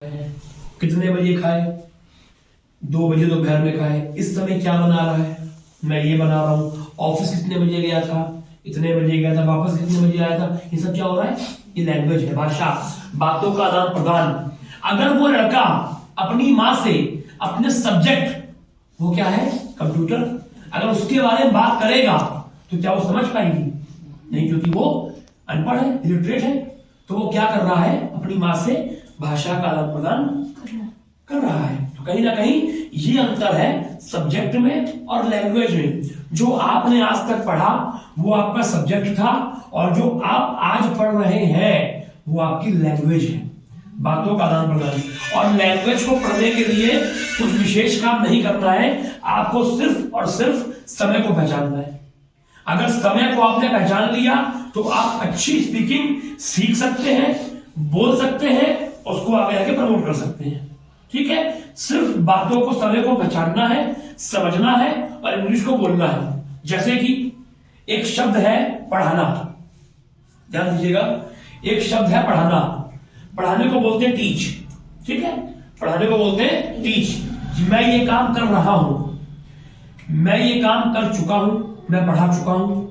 कितने बजे खाए? 2 बजे दोपहर में खाए। इस समय क्या बना रहा है? मैं ये बना रहा हूँ। ऑफिस कितने बजे गया था? इतने बजे गया था। वापस कितने बजे आया था? ये सब क्या हो रहा है? ये लैंग्वेज है, भाषा, बातों का आदान प्रदान। अगर वो लड़का अपनी माँ से अपने सब्जेक्ट, वो क्या है? कंप्यूटर, अगर उसके बारे में बात करेगा तो क्या वो समझ पाएगी? नहीं, क्योंकि वो अनपढ़ है, इलिटरेट है। तो वो क्या कर रहा है? अपनी माँ से भाषा का आदान प्रदान कर रहा है। तो कहीं ना कहीं ये अंतर है सब्जेक्ट में और लैंग्वेज में। जो आपने आज तक पढ़ा वो आपका सब्जेक्ट था, और जो आप आज पढ़ रहे हैं वो आपकी लैंग्वेज है, बातों का आदान प्रदान। और लैंग्वेज को पढ़ने के लिए कुछ विशेष काम नहीं करना है, आपको सिर्फ और सिर्फ समय को पहचानना है। अगर समय को आपने पहचान लिया तो आप अच्छी स्पीकिंग सीख सकते हैं, बोल सकते हैं, उसको आगे आगे प्रमोट कर सकते हैं। ठीक है, सिर्फ बातों को, समय को पहचानना है, समझना है और इंग्लिश को बोलना है। जैसे कि एक शब्द है पढ़ाना, ध्यान दीजिएगा, एक शब्द है पढ़ाना। पढ़ाने को बोलते हैं टीच। ठीक है, पढ़ाने को बोलते हैं टीच। मैं ये काम कर रहा हूं, मैं ये काम कर चुका हूं, मैं पढ़ा चुका हूं,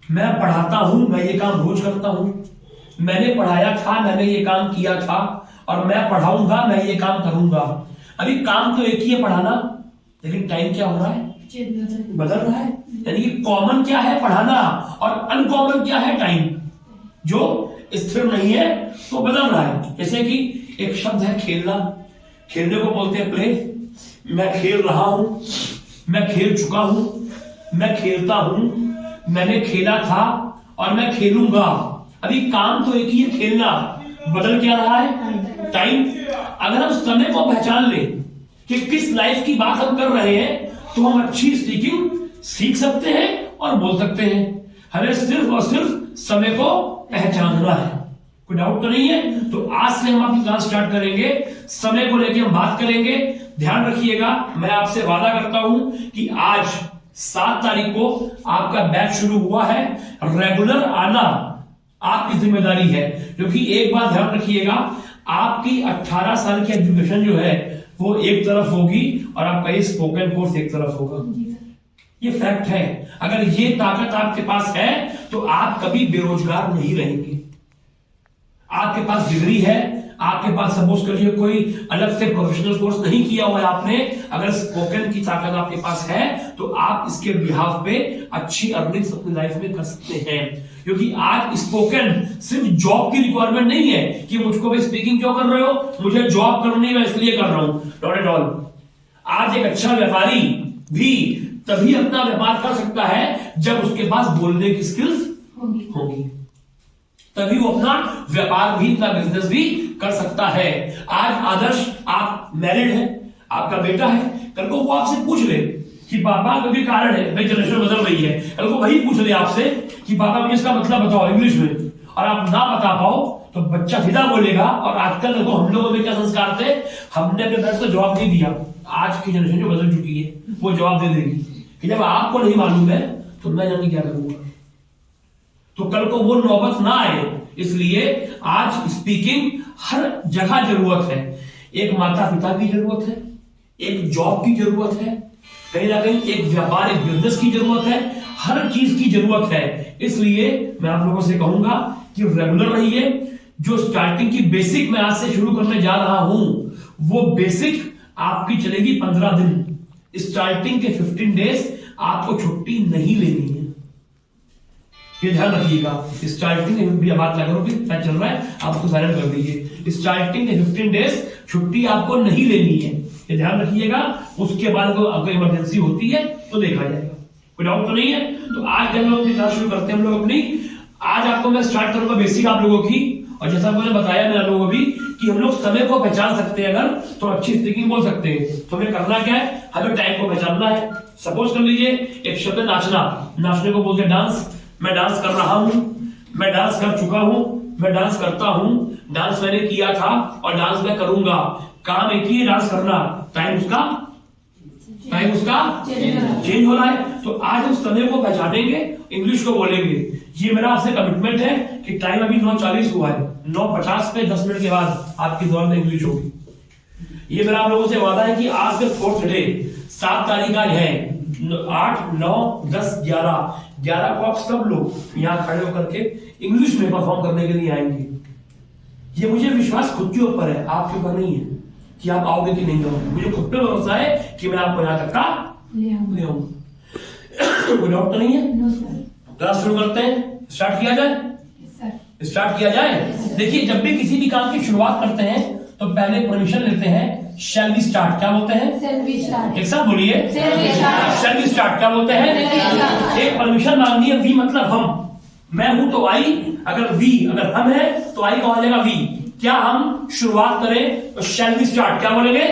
मैं पढ़ाता हूं, मैं ये काम रोज करता हूं, मैंने पढ़ाया था, मैंने ये काम किया था, और मैं पढ़ाऊंगा, मैं ये काम करूंगा। अभी काम तो एक ही है, पढ़ाना, लेकिन टाइम क्या हो रहा है? बदल रहा है। यानी कि कॉमन क्या है? पढ़ाना, और अनकॉमन क्या है? टाइम, जो स्थिर नहीं है तो बदल रहा है। जैसे कि एक शब्द है खेलना, खेलने को बोलते हैं प्ले। मैं खेल रहा हूं, मैं खेल चुका हूं, मैं खेलता हूं, मैंने खेला था और मैं खेलूंगा। अभी काम तो एक ही है, खेलना। बदल क्या रहा है? टाइम। अगर हम समय को पहचान ले कि किस लाइफ की बात हम कर रहे हैं तो हम अच्छी स्पीकिंग सीख सकते हैं और बोल सकते हैं। हमें सिर्फ और सिर्फ समय को पहचानना है। कोई डाउट तो नहीं है? तो आज से हम अपनी क्लास स्टार्ट करेंगे, समय को लेकर हम बात करेंगे। ध्यान रखिएगा, मैं आपसे वादा करता हूं कि आज 7 तारीख को आपका बैच शुरू हुआ है। रेगुलर आना आपकी जिम्मेदारी है, क्योंकि एक बात ध्यान रखिएगा, आपकी 18 साल की एजुकेशन जो है वो एक तरफ होगी और आपका ये स्पोकन कोर्स एक तरफ होगा। ये फैक्ट है। अगर ये ताकत आपके पास है तो आप कभी बेरोजगार नहीं रहेंगे। आपके पास डिग्री है, आपके पास सपोज करिए कोई अलग से प्रोफेशनल कोर्स नहीं किया हुआ है आपने, अगर स्पोकन की ताकत आपके पास है तो आप इसके बिहाफ पे अच्छी अर्निंग्स अपनी लाइफ में कर सकते हैं। क्योंकि आज स्पोकन सिर्फ जॉब की रिक्वायरमेंट नहीं है कि मुझको भाई स्पीकिंग क्यों कर रहे हो, मुझे जॉब करनी है मैं इसलिए कर रहा हूं। Not at all. आज एक अच्छा व्यापारी भी तभी अपना व्यापार कर सकता है जब उसके पास बोलने की स्किल्स होगी, तभी वो अपना व्यापार भी, अपना बिजनेस भी कर सकता है। आज आदर्श, आप मैरिड हैं, आपका बेटा है, कल को वो आपसे पूछ ले कि पापा कभी कारण है, भाई जनरेशन बदल रही है, कल को वही पूछ ले आपसे कि पापा मुझे इसका मतलब बताओ इंग्लिश में, और आप ना बता पाओ तो बच्चा सीधा बोलेगा। और आजकल देखो हम लोगों में क्या संस्कार थे, हमने अपने बच्चे को जवाब नहीं दिया। आज की जनरेशन जो बदल चुकी है वो जवाब दे देगी कि जब आपको नहीं मालूम है तो मैं जाने क्या करूंगा। तो कल को वो नौबत ना आए, इसलिए आज स्पीकिंग हर जगह जरूरत है। एक माता पिता की जरूरत है, एक जॉब की जरूरत है, कहीं ना कहीं एक व्यापार, एक बिजनेस की जरूरत है, हर चीज की जरूरत है। इसलिए मैं आप लोगों से कहूंगा कि रेगुलर रहिए। जो स्टार्टिंग की बेसिक मैं आज से शुरू करने जा रहा हूं वो बेसिक आपकी चलेगी 15 दिन। स्टार्टिंग के 15 डेज आपको छुट्टी नहीं लेनी है, ये ध्यान रखिएगा। स्टार्टिंग में बात ना करो कि क्या चल रहा है, आप उसको साइलेंट कर दीजिए। स्टार्टिंग के 15 डेज छुट्टी आपको नहीं लेनी है, ये ध्यान रखिएगा। उसके बाद अगर इमरजेंसी होती है तो देखा जाएगा। कोई डाउट तो नहीं है? तो आज जब हम अपनी क्लास शुरू करते हैं हम लोग अपनी, आज आपको मैं स्टार्ट करूंगा बेसिक आप लोगों की। और जैसा मैंने बताया मैं आप लोगों को भी कि हम लोग समय को पहचान सकते हैं अगर, तो अच्छी स्पीकिंग बोल सकते हैं। तो हमें करना क्या है, हमें टाइम को पहचानना है। सपोज कर लीजिए एक शब्द नाचना, नाचने को बोलते हैं डांस। मैं डांस कर रहा हूं, मैं डांस कर चुका हूं, मैं डांस करता हूं, डांस मैंने किया था और डांस मैं करूंगा। काम एक ही है, डांस करना। टाइम उसका चेंज हो रहा है। तो आज हम समय को पहचानेंगे, इंग्लिश को बोलेंगे। ये मेरा आपसे कमिटमेंट है कि टाइम अभी 9:40 हुआ है, 9:50 पे 10 मिनट के बाद आपकी दौड़ में इंग्लिश होगी। ये मेरा आप लोगों से वादा है कि आज से 4th डे 7 तारीख आज है, 8, 9, 10, 11 को आप सब लोग यहाँ खड़े होकर के इंग्लिश में परफॉर्म करने के लिए आएंगे। ये मुझे विश्वास खुद के ऊपर है, आपके ऊपर नहीं है कि आप आओगे कि नहीं आओगे। मुझे खुद पे भरोसा है कि मैं आपको यहाँ तक का ले आऊंगा। कोई डाउट तो नहीं है? क्लास शुरू करते हैं, स्टार्ट किया जाए। स्टार्ट किया जाए। देखिए, जब भी किसी भी काम की शुरुआत करते हैं तो पहले परमिशन लेते हैं, शैल वी स्टार्ट। क्या बोलते हैं? एक साथ बोलिए, शैल वी स्टार्ट। क्या बोलते हैं? एक परमिशन मांगनी है, वी मतलब हम, मैं हूं तो आई, अगर वी अगर हम है तो आई कहा जाएगा वी। क्या हम शुरुआत करें तो शैल वी स्टार्ट। क्या बोलेंगे?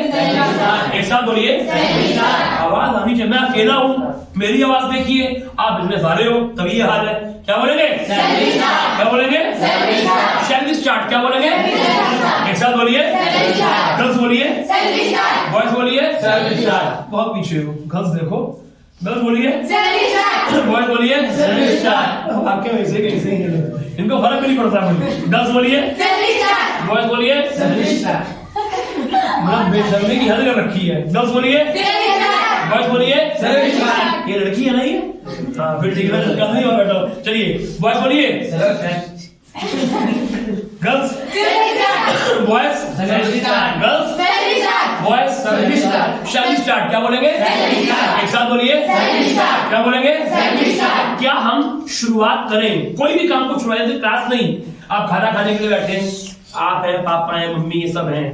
एक साथ बोलिए, आवाज आनी चाहिए। मैं अकेला हूं, मेरी आवाज देखिए, आप इसमें सारे हो, तभी ये हाल है। क्या बोलेंगे? क्या बोलेंगे? Shall we start. क्या बोलेंगे? एक साथ बोलिए, गर्ल्स बोलिए, बॉयज बोलिए, बहुत पीछे हो, गर्ल्स देखो, गर्ल्स बोलिए, बॉयज बोलिए, आपके वैसे कैसे ही इनको फर्क भी नहीं पड़ता। गर्ल्स बोलिए, बॉयज बोलिए, मतलब बेशर्मी की हद कर रखी है। गर्ल्स बोलिए, बॉयज बोलिए, ये लड़की है ना ये? हाँ फिर ठीक है, नहीं हो बैठो। चलिए बॉयज बोलिए, girls, boys, girls, boys, shall we start. क्या बोलेंगे? एक साथ बोलिए, क्या बोलेंगे? क्या हम शुरुआत करें कोई भी काम को शुरुआत? क्लास नहीं, आप खाना खाने के लिए बैठे हैं, आप हैं, पापा हैं, मम्मी, ये सब हैं,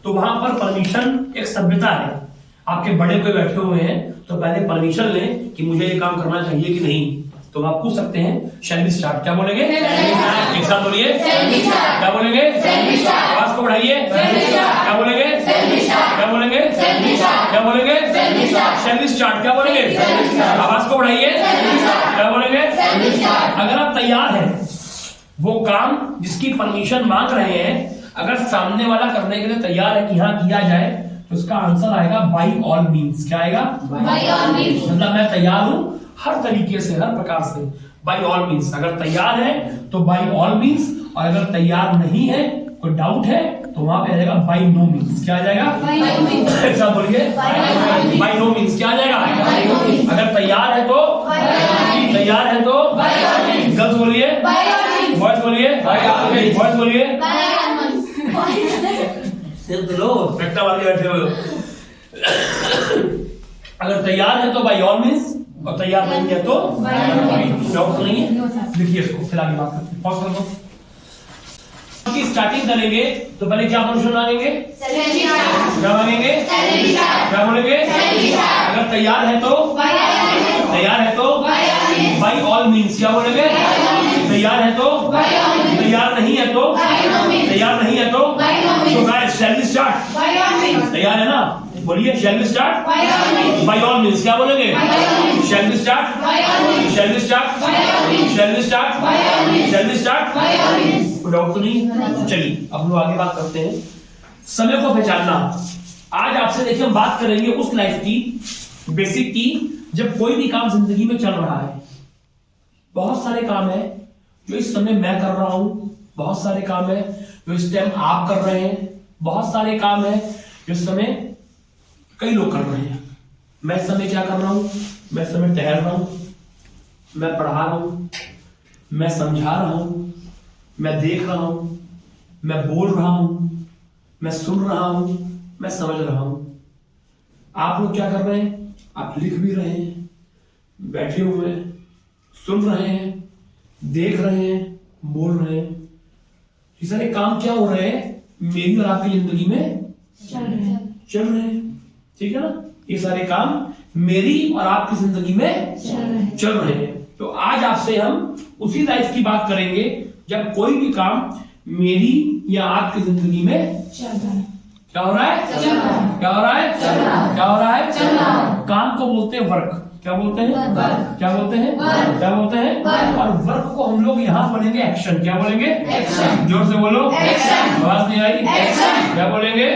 तो वहां पर परमिशन एक सभ्यता है। आपके बड़े कोई बैठे हुए हैं तो पहले परमिशन लें कि मुझे ये काम करना चाहिए कि नहीं। तो आप पूछ सकते हैं शैल वी स्टार्ट। क्या बोलेंगे? एक साथ बोलिए, क्या बोलेंगे? आवाज को बढ़ाइए, क्या बोलेंगे? क्या बोलेंगे? क्या बोलेंगे? Shall we start. क्या बोलेंगे? आवाज को बढ़ाइए, क्या बोलेंगे? अगर आप तैयार हैं, वो काम जिसकी परमिशन मांग रहे हैं, अगर सामने वाला करने के लिए तैयार है कि हाँ किया जाए, तो उसका आंसर आएगा बाय ऑल मीन्स। क्या आएगा? By all means. मतलब मैं तैयार हूं हर तरीके से, हर प्रकार से, बाय ऑल मीन्स। अगर तैयार है तो बाय ऑल मीन्स, और अगर तैयार नहीं है, कोई डाउट है, तो वहां पे आ जाएगा बाय नो मीन्स। क्या आ जाएगा? ऐसा बोलिए, बाय नो मीन्स। क्या आ जाएगा? अगर तैयार है तो, तैयार है तो गर्ल्स बोलिए, बॉयज बोलिए, बॉयज बोलिए, सिर्फ लो रट्टा वाले बैठे हुए। अगर तैयार है तो बाय ऑल मीन्स, और तैयार नहीं है तो डाउट नहीं है। देखिए इसको फिर आगे बात करते हैं, पॉज कर दो। की स्टार्टिंग करेंगे तो पहले क्या परमिशन मांगेंगे? क्या मांगेंगे? क्या बोलेंगे? अगर तैयार है तो, तैयार है तो बाय ऑल मीन्स। क्या बोलेंगे? तैयार है तो, तैयार नहीं है तो, तैयार नहीं है तो गाइस शैल वी स्टार्ट। तैयार है ना? बोलिए shall we start by all means. क्या बोलेंगे? Shall we start, shall we start, shall we start, shall we start. Doubt तो नहीं? चलिए अब लोग आगे बात करते हैं, समय को पहचानना। आज आपसे देखिए हम बात करेंगे उस लाइफ की, बेसिक की, जब कोई भी काम जिंदगी में चल रहा है। बहुत सारे काम है जो इस समय मैं कर रहा हूं, बहुत सारे काम है जो इस टाइम आप कर रहे हैं, बहुत सारे काम है जो इस समय कई लोग कर रहे हैं। मैं इस समय क्या कर रहा हूं? मैं इस समय टहल रहा हूं, मैं पढ़ा रहा हूं, मैं समझा रहा हूं, मैं देख रहा हूं, मैं बोल रहा हूं, मैं सुन रहा हूं, मैं समझ रहा हूं। आप लोग क्या कर रहे हैं? आप लिख भी रहे हैं, बैठे हुए हैं, सुन रहे हैं, देख रहे हैं, बोल रहे हैं। ये सारे काम क्या हो रहे हैं? मेरी और आपकी जिंदगी में चल रहे हैं। ठीक है ना? ये सारे काम मेरी और आपकी जिंदगी में चल रहे हैं। तो आज आपसे हम उसी लाइफ की बात करेंगे जब कोई भी काम मेरी या आपकी जिंदगी में चल रहा है। क्या हो रहा है? क्या हो रहा है? क्या हो रहा है? काम को बोलते हैं वर्क। क्या बोलते हैं? क्या बोलते हैं? क्या बोलते हैं? और वर्क को हम लोग यहाँ बोलेंगे एक्शन। क्या बोलेंगे? एक्शन। जोर से बोलो, आवाज नहीं आई? क्या बोलेंगे?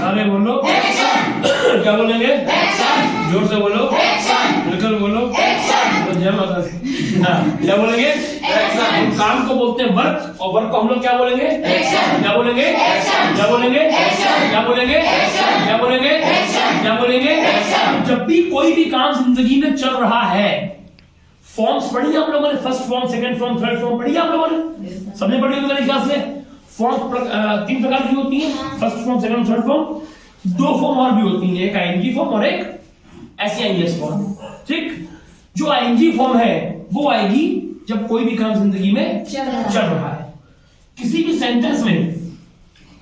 सारे बोलो, क्या बोलेंगे? जोर से बोलो, निकल बोलो, जय माता दी। हाँ, क्या बोलेंगे? काम को बोलते हैं वर्क, और वर्क को हम लोग क्या बोलेंगे? क्या बोलेंगे? क्या बोलेंगे? क्या बोलेंगे? क्या बोलेंगे? क्या बोलेंगे? जब भी कोई भी काम जिंदगी में चल रहा है, फॉर्म्स पढ़ी हम लोगों ने, first form, second form, third form पढ़ी हम लोगों ने, सबने पढ़ी होगी मेरे ख्याल से। फॉर्म 3 प्रकार की होती है, first form, second, third form. 2 form और भी होती है, एक आईएनजी फॉर्म और एक एसईआईएस फॉर्म। ठीक, जो आईएनजी फॉर्म है वो आएगी जब कोई भी काम जिंदगी में चल रहा है। किसी भी सेंटेंस में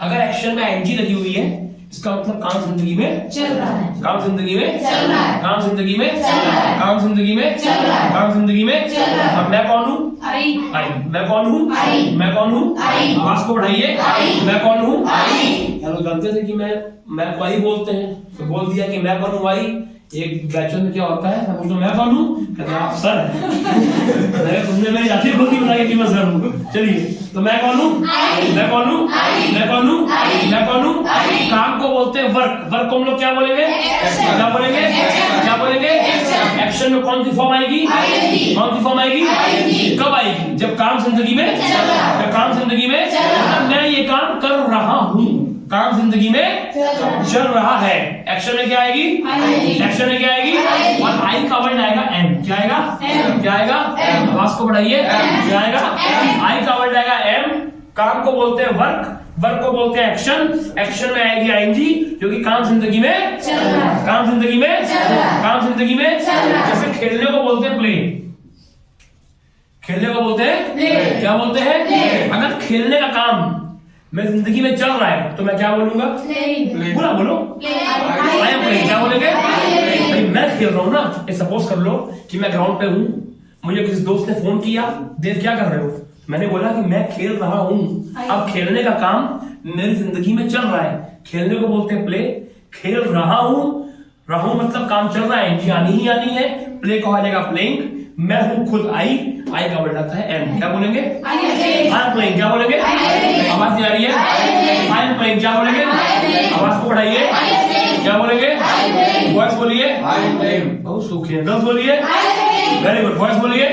अगर एक्शन में आईएनजी लगी हुई है, इसका मतलब काम जिंदगी में चल रहा है, काम जिंदगी में चल रहा है, काम जिंदगी में चल रहा है, काम जिंदगी में चल रहा है, काम जिंदगी में चल रहा है। अब मैं कौन हूँ? आई, आई। मैं कौन हूँ? आई। मैं कौन हूँ? आई। आवाज को बढ़ाइए। आई। मैं कौन हूँ? आई। हम लोग जानते थे कि मैं को आई बोलते हैं, तो बोल दिया कि मैं कौन हूँ आई। एक बैचलर में क्या होता है, तो मैं कौन हूँ, कहते हैं आप सर हैं। तुमने मेरी जाति खोल दी बता के कि मैं सर हूँ। चलिए, तो मैं कौन हूँ? मैं कौन हूँ? मैं कौन हूँ? मैं कौन हूँ? काम को बोलते हैं वर्क। वर्क को हम लोग क्या बोलेंगे? क्या बोलेंगे? क्या बोलेंगे? एक्शन में कौन सी फॉर्म आएगी? कौन सी फॉर्म आएगी? कब आएगी? जब काम जिंदगी में, जब काम जिंदगी में, मतलब मैं ये काम कर रहा हूँ, काम जिंदगी में चल रहा है। एक्शन में क्या आएगी? एक्शन में क्या आएगी? और आई का वर्ड आएगा एम। क्या आएगा? क्या आएगा? आवाज को बढ़ाइए। क्या आएगा? आई का वर्ड आएगा एम। काम को बोलते हैं वर्क, वर्क को बोलते हैं एक्शन, एक्शन में आएगी आईएनजी, जो कि काम जिंदगी में चल रहा है, काम जिंदगी में चल रहा है, काम जिंदगी में चल रहा है। जैसे खेलने को बोलते हैं प्ले, खेलने को बोलते हैं प्ले। क्या बोलते हैं? प्ले। अगर खेलने का काम मैं जिंदगी में चल रहा है तो मैं क्या बोलूंगा? बोला बोलो। I am playing. क्या बोलेंगे? भाई मैं खेल रहा हूँ ना। सपोज कर लो कि मैं ग्राउंड पे हूँ, मुझे किसी दोस्त ने फोन किया, देव क्या कर रहे हो? मैंने बोला कि मैं खेल रहा हूँ। अब खेलने का काम मेरी जिंदगी में चल रहा है, खेलने को बोलते हैं प्ले। खेल रहा हूँ, रहूं मतलब काम चल रहा है, आनी ही आनी है। प्ले को आ जाएगा प्लेइंग। मैं हूँ खुद आई, आई का वर्ड आता है एम। क्या बोलेंगे? I am playing. क्या बोलेंगे? आवाज नहीं आ रही है? I am playing. क्या बोलेंगे? आवाज को बढ़ाइए। क्या बोलेंगे? वॉइस बोलिए। बहुत सूखी है। गर्ल्स बोलिए। Very good. वॉइस बोलिए।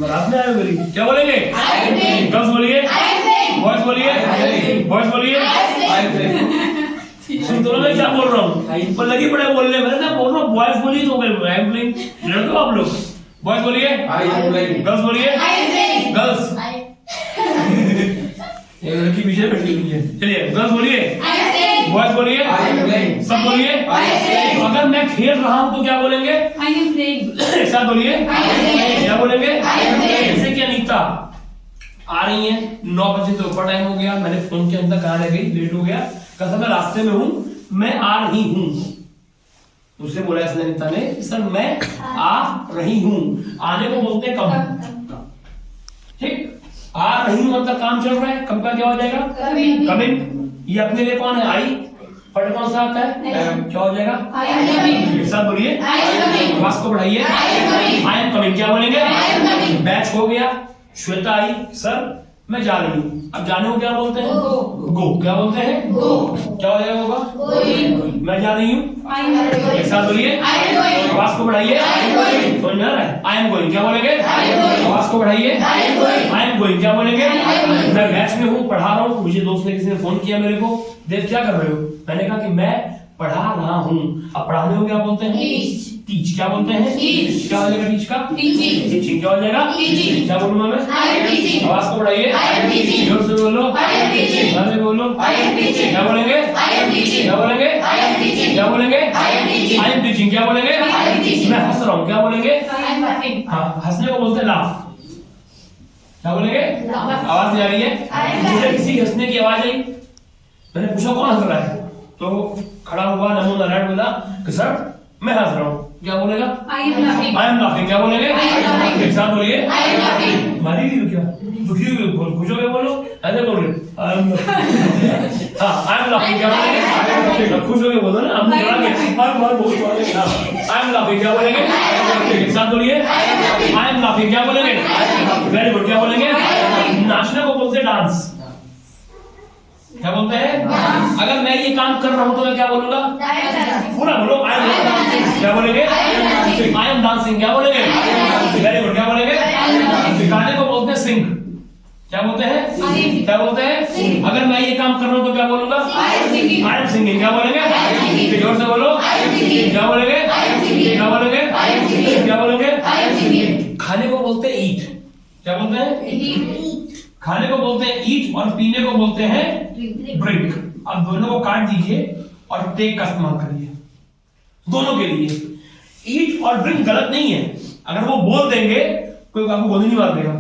रात में आए बोली। क्या बोलेंगे? गर्ल्स बोलिए। वॉइस बोलिए। वॉइस बोलिए। सुन तो मैं क्या बोल रहा हूँ, पर लगी पड़े बोलने। मैंने ना बोल रहा हूँ बॉयज बोलिए तो आई एम प्लेइंग। लड़के आप लोग बॉयज बोलिए, गर्ल्स बोलिए। गर्ल्स ये लड़की पीछे बैठी हुई है। चलिए गर्ल्स बोलिए, बॉयज बोलिए, सब बोलिए। तो अगर मैं खेल रहा हूँ तो क्या बोलेंगे? ऐसा बोलिए। क्या बोलेंगे? जैसे कि अनीता आ रही है, 9 बजे से ऊपर टाइम हो गया, मैंने फोन के अंदर कहा रह गई, लेट हो गया, कहा मैं रास्ते में हूं, मैं आ रही हूं। उससे बोला इसने, अनीता ने, सर मैं आ रही हूं। आने को बोलते हैं कब। ठीक, आ रही हूं मतलब काम चल रहा है, कब का क्या हो जाएगा? कमिंग। ये अपने लिए कौन है? आई। पढ़ कौन सा आता है? क्या हो जाएगा? एक साथ बोलिए, आवाज को बढ़ाइए। I am coming. क्या बोलेंगे? बैच हो गया, श्वेता आई, सर मैं जा रही हूँ। अब जाने को क्या बोलते हैं? गो। क्या बोलते हैं? गो। क्या हो जाएगा? होगा मैं जा रही हूँ। एक साथ बोलिए, आवाज को बढ़ाइए। समझ में आ रहा है? I am going. क्या बोलेंगे? आवाज को बढ़ाइए। I am going. क्या बोलेंगे? मैं बैच में हूँ, पढ़ा रहा हूँ। मुझे दोस्त ने किसी ने फोन किया मेरे को, देव क्या कर रहे हो? मैंने कहा कि मैं पढ़ा रहा हूँ। अब पढ़ाने को क्या बोलते हैं? टीच। क्या बोलते हैं? क्या हो जाएगा टीच का? टीचिंग। क्या हो जाएगा? क्या बोलूंगा मैं? आवाज को बढ़ाइए, जोर से बोलो, ध्यान से बोलो। क्या बोलेंगे? क्या बोलेंगे? क्या बोलेंगे? I am teaching. क्या बोलेंगे? मैं हंस रहा हूँ। क्या बोलेंगे? हाँ, हंसने को बोलते हैं लाफ। क्या बोलेंगे? आवाज नहीं आ रही है? मुझे किसी की हंसने की आवाज आई, मैंने पूछा कौन हंस रहा है, तो खड़ा हुआ नमो नारायण बोला कि सर मैं हंस रहा हूँ। क्या बोलेगा? I am laughing. क्या बोलेंगे? एक साथ बोलिए। मारी भी क्या? दुखी हुई खुश हो गए बोलो, ऐसे बोल रहे आई एम लाफिंग। क्या बोलेंगे? खुश हो गए बोलो ना, हम डरा के बहुत आई एम लाफिंग। क्या बोलेंगे? एक साथ बोलिए, आई एम लाफिंग। क्या बोलेंगे? Very good. क्या बोलेंगे? नाचने को बोलते डांस। क्या बोलते हैं? अगर मैं ये काम कर रहा हूं तो मैं क्या बोलूंगा? पूरा बोलो, आई एम डांसिंग। क्या बोलेंगे? I M dancing. क्या बोलेंगे? Very good. क्या बोलेंगे? गाने को बोलते हैं सिंग। क्या बोलते हैं? क्या बोलते हैं? अगर मैं ये काम कर रहा हूं तो क्या बोलूंगा? I am singing. क्या बोलेंगे? जोर से बोलो। क्या बोलेंगे? क्या बोलेंगे? क्या बोलेंगे? खाने को बोलते हैं ईट। क्या बोलते हैं? खाने को बोलते हैं ईट और पीने को बोलते हैं ड्रिंक। अब दोनों को काट दीजिए और टेक का इस्तेमाल करिए दोनों के लिए। ईट और ड्रिंक गलत नहीं है, अगर वो बोल देंगे कोई आपको गोली नहीं मार देगा,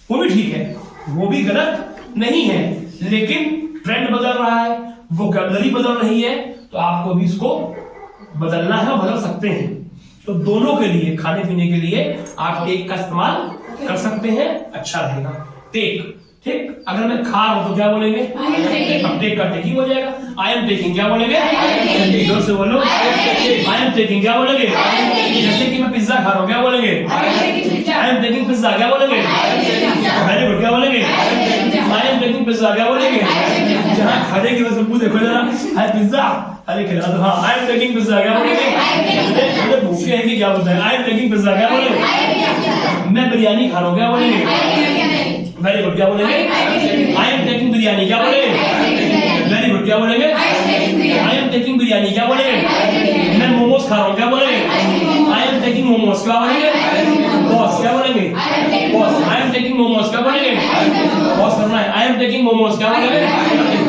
वो भी ठीक है, वो भी गलत नहीं है। लेकिन ट्रेंड बदल रहा है, वोकैबुलरी बदल रही है, तो आपको भी इसको बदलना है, बदल सकते हैं। तो दोनों के लिए, खाने पीने के लिए आप टेक का इस्तेमाल कर सकते हैं, अच्छा रहेगा। टेक, ठीक। अगर मैं खा रहा हूं तो क्या बोलेंगे? अब टेक का टेकिंग हो जाएगा। आई एम टेकिंग। क्या बोलेंगे? जोर से बोलो। आई एम टेकिंग। क्या बोलेंगे? जैसे कि मैं पिज्जा खा रहा हूं, क्या बोलेंगे? I am taking pizza. क्या बोलेंगे? Very good. क्या बोलेंगे? I am taking pizza. क्या बोलेंगे? जहां खाने की वजह से देखो जरा, हाय पिज्जा, अरे खिला दो। हाँ, आई एम टेकिंग पिज्जा। क्या बोलेंगे? भूखे हैं कि क्या बोलते हैं? आई एम टेकिंग पिज्जा। क्या बोलेंगे? मैं बिरयानी खा रहा हूं। क्या बोलेंगे? Very good. क्या बोलेंगे? I am taking biryani. क्या बोलेंगे? Very good. क्या बोलेंगे? I am taking biryani. क्या बोलेंगे? मैं मोमोज खा रहा हूँ। क्या बोलेंगे? I am taking momos. क्या बोलेंगे? बॉस। क्या बोलेंगे? Boss. I am taking momos. क्या बोलेंगे? बॉस करना है। आई एम टेकिंग मोमोज। क्या बोलेंगे?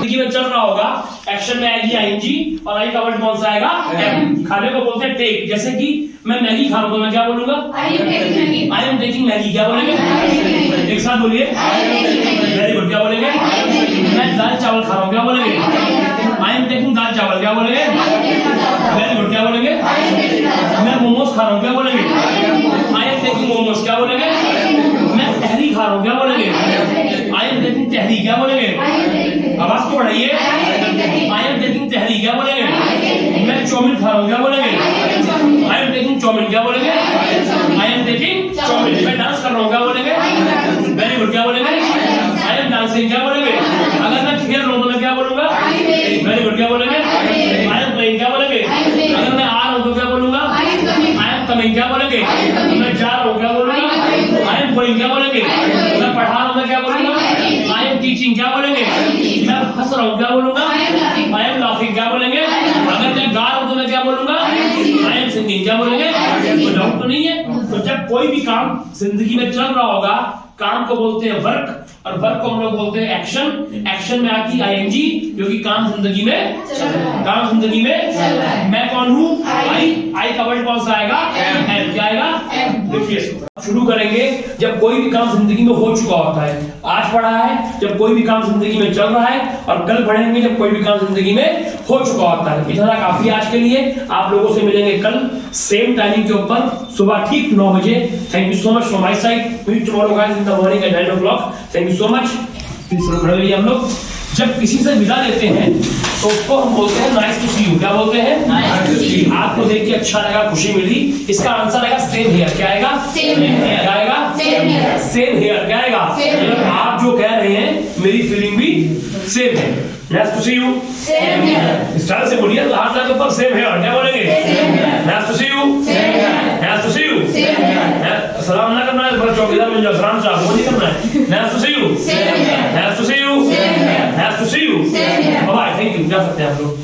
जिंदगी में चल रहा होगा, एक्शन में आएगी आईएनजी और आई का वर्ड कौन सा आएगा? एम। खाने को बोलते हैं टेक। जैसे कि मैं मैगी खा रहा हूँ तो मैं क्या बोलूंगा? आई एम टेकिंग मैगी। क्या बोलेंगे? एक साथ बोलिए। Very good. क्या बोलेंगे? मैं दाल चावल खा रहा हूँ। क्या बोलेंगे? आई एम टेकिंग दाल चावल। क्या बोलेंगे? Very good. क्या बोलेंगे? मैं मोमोज खा रहा हूँ। क्या बोलेंगे? I am taking momos. क्या बोलेंगे? मैं तहरी खा रहा हूँ। क्या बोलेंगे? I am taking tahri. क्या बोलेंगे? आवाज को बढ़ाइए। I am taking tahri. क्या बोलेंगे? मैं चाउमीन खा रहा हूँ। क्या बोलेंगे? I am taking chow mein. क्या बोलेंगे? I am taking chow mein. मैं डांस कर रहा हूँ। क्या बोलेंगे? Very good. क्या बोलेंगे? I M dancing. क्या बोलेंगे? अगर मैं खेल रहा हूँ तो मैं क्या बोलूंगा? Very good. क्या बोलेंगे? I am playing. क्या बोलेंगे? अगर मैं आ रहा हूँ तो क्या बोलूंगा? I am coming. क्या बोलेंगे? मैं जा रहा हूँ। क्या बोलूंगा? I am going. क्या बोलेंगे? मैं पढ़ा रहा हूँ। मैं क्या बोलूंगा? I am teaching. क्या बोलेंगे? मैं हंस रहा हूँ। क्या बोलूंगा? I am laughing. क्या बोलेंगे? अगर मैं गा रहा हूँ तो मैं क्या बोलूंगा? I am singing. क्या बोलेंगे? कोई डाउट तो नहीं है? तो जब कोई भी काम जिंदगी में चल रहा होगा, काम को बोलते हैं वर्क, और वर्क को हम लोग बोलते हैं एक्शन। एक्शन में आती आईएनजी, क्योंकि काम जिंदगी में चल रहा है। काम जिंदगी में मैं कौन हूँ? आई का वर्ड कौन सा आएगा? एम। क्या आएगा? देखिए शुरू करेंगे जब कोई भी काम जिंदगी में हो चुका होता है। आज पढ़ा है जब कोई भी काम जिंदगी में चल रहा है, और कल पढ़ेंगे जब कोई भी काम जिंदगी में हो चुका होता है। इतना काफी आज के लिए। आप लोगों से मिलेंगे कल सेम टाइमिंग के ऊपर, सुबह ठीक 9 बजे। Thank you so much from my side. Meet tomorrow guys in the morning at 9 o'clock। Thank you so much. खड़े रहिए। हम लोग जब किसी से विदा लेते हैं तो उसको हम बोलते हैं नाइस टू सी यू। क्या बोलते हैं? Nice to see you. आपको देख के अच्छा लगा, खुशी मिली। इसका आंसर आएगा सेम हियर। क्या आएगा? Same here. क्या आएगा? Same here. Same here. क्या आएगा? मतलब आप जो कह रहे हैं मेरी फीलिंग भी सेम है। Nice to see you. Same here. इस तरह से बोलिए, हाथ लगा ऊपर सेम हियर। क्या बोलेंगे? Nice to see you. Same here. Nice to see you. Same here. सलाम ना करना है, बड़ा चौकीदार मिल जाओ, सलाम साहब वो नहीं करना है। Nice to see you. Same here. Nice to see you. Same here. Nice to see you. Bye bye. Thank you. जा सकते हैं आप लोग।